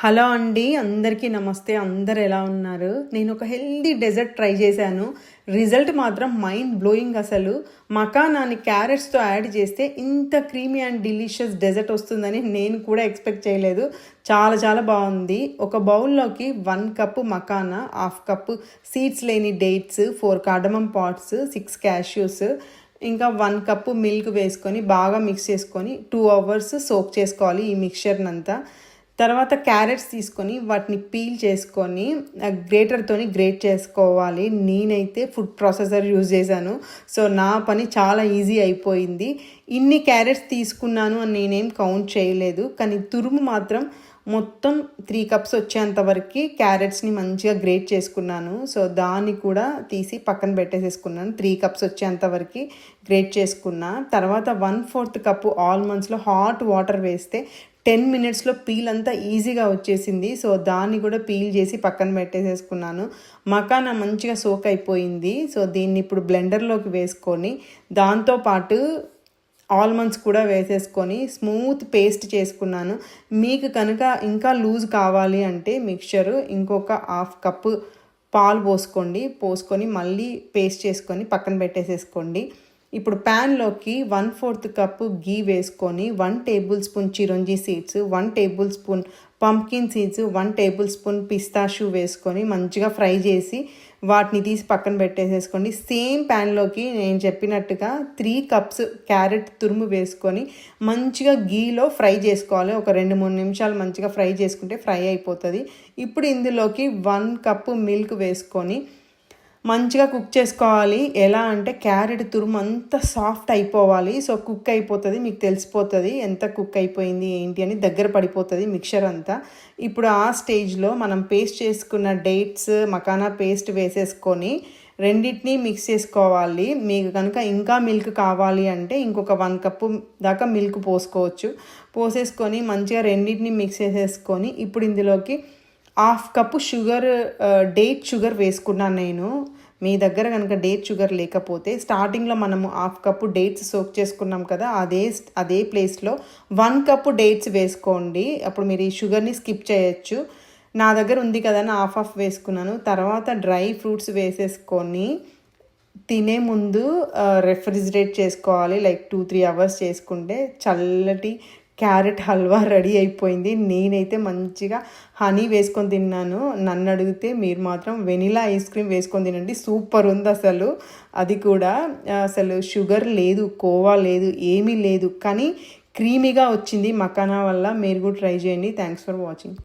Hello అండి, అందరికీ నమస్తే. అందరు ఎలా ఉన్నారు? నేను ఒక హెల్దీ డెజర్ట్ ట్రై చేశాను. రిజల్ట్ మాత్రం మైండ్ బ్లోయింగ్. అసలు మకానాని క్యారెట్స్తో యాడ్ చేస్తే ఇంత క్రీమీ అండ్ డిలీషియస్ డెజర్ట్ వస్తుందని నేను కూడా ఎక్స్పెక్ట్ చేయలేదు. చాలా చాలా బాగుంది. ఒక బౌల్లోకి 1 కప్పు మకానా, 1/2 కప్పు సీడ్స్ లేని డేట్స్, 4 కార్డమమ్ పాట్స్, 6 క్యాష్యూస్, ఇంకా 1 కప్పు మిల్క్ వేసుకొని బాగా మిక్స్ చేసుకొని 2 అవర్స్ సోక్ చేసుకోవాలి ఈ మిక్చర్నంతా. తర్వాత క్యారెట్స్ తీసుకొని వాటిని పీల్ చేసుకొని గ్రేటర్తోని గ్రేట్ చేసుకోవాలి. నేనైతే ఫుడ్ ప్రాసెసర్ యూజ్ చేశాను. సో నా పని చాలా ఈజీ అయిపోయింది. ఇన్ని క్యారెట్స్ తీసుకున్నాను అని నేనేం కౌంట్ చేయలేదు, కానీ తురుము మాత్రం మొత్తం 3 కప్స్ వచ్చేంత వరకు క్యారెట్స్ని మంచిగా గ్రేట్ చేసుకున్నాను. సో దాన్ని కూడా తీసి పక్కన పెట్టేసేసుకున్నాను. 3 కప్స్ వచ్చేంత వరకు గ్రేట్ చేసుకున్నా. తర్వాత 1/4 కప్పు ఆల్మండ్స్లో హాట్ వాటర్ వేస్తే 10 మినిట్స్లో పీల్ అంతా ఈజీగా వచ్చేసింది. సో దాన్ని కూడా పీల్ చేసి పక్కన పెట్టేసేసుకున్నాను. మకానా మంచిగా సోక్ అయిపోయింది. సో దీన్ని ఇప్పుడు బ్లెండర్లోకి వేసుకొని దాంతోపాటు ఆల్మండ్స్ కూడా వేసేసుకొని స్మూత్ పేస్ట్ చేసుకున్నాను. మీకు కనుక ఇంకా లూజ్ కావాలి అంటే మిక్చరు ఇంకొక 1/2 కప్పు పాలు పోసుకొని మళ్ళీ పేస్ట్ చేసుకొని పక్కన పెట్టేసేసుకోండి. ఇప్పుడు ప్యాన్లోకి 1/4 కప్పు గీ వేసుకొని 1 tablespoon chironji seeds, 1 tablespoon pumpkin seeds, 1 tablespoon pistachio వేసుకొని మంచిగా ఫ్రై చేసి వాటిని తీసి పక్కన పెట్టేసేసుకోండి. సేమ్ ప్యాన్లోకి నేను చెప్పినట్టుగా 3 కప్స్ క్యారెట్ తురుము వేసుకొని మంచిగా గీలో ఫ్రై చేసుకోవాలి. ఒక 2-3 నిమిషాలు మంచిగా ఫ్రై చేసుకుంటే ఫ్రై అయిపోతుంది. ఇప్పుడు ఇందులోకి 1 కప్పు మిల్క్ వేసుకొని మంచిగా కుక్ చేసుకోవాలి. ఎలా అంటే క్యారెట్ తురుము అంతా సాఫ్ట్ అయిపోవాలి. సో కుక్ అయిపోతుంది, మీకు తెలిసిపోతుంది ఎంత కుక్ అయిపోయింది ఏంటి అని, దగ్గర పడిపోతుంది మిక్చర్ అంతా. ఇప్పుడు ఆ స్టేజ్లో మనం పేస్ట్ చేసుకున్న డేట్స్, మకానా పేస్ట్ వేసేసుకొని రెండింటినీ మిక్స్ చేసుకోవాలి. మీకు కనుక ఇంకా మిల్క్ కావాలి అంటే ఇంకొక 1 కప్పు దాకా మిల్క్ పోసేసుకొని మంచిగా రెండింటినీ మిక్స్ చేసేసుకొని ఇప్పుడు ఇందులోకి 1/2 కప్పు డేట్ షుగర్ వేసుకున్నాను నేను. మీ దగ్గర కనుక డేట్ షుగర్ లేకపోతే స్టార్టింగ్లో మనము 1/2 కప్పు డేట్స్ సోక్ చేసుకున్నాం కదా, అదే ప్లేస్లో 1 కప్పు డేట్స్ వేసుకోండి. అప్పుడు మీరు ఈ షుగర్ని స్కిప్ చేయొచ్చు. నా దగ్గర ఉంది కదా అని హాఫ్ వేసుకున్నాను. తర్వాత డ్రై ఫ్రూట్స్ వేసేసుకొని తినే ముందు రెఫ్రిజిరేట్ చేసుకోవాలి. లైక్ 2-3 అవర్స్ చేసుకుంటే చల్లటి క్యారెట్ హల్వా రెడీ అయిపోయింది. నేనైతే మంచిగా హనీ వేసుకొని తిన్నాను. నన్ను అడిగితే మీరు మాత్రం వెనిలా ఐస్ క్రీమ్ వేసుకొని తినండి, సూపర్ ఉంది అసలు. అది కూడా అసలు షుగర్ లేదు, కోవా లేదు, ఏమీ లేదు, కానీ క్రీమీగా వచ్చింది మకానా వల్ల. మీరు కూడా ట్రై చేయండి. Thanks for watching.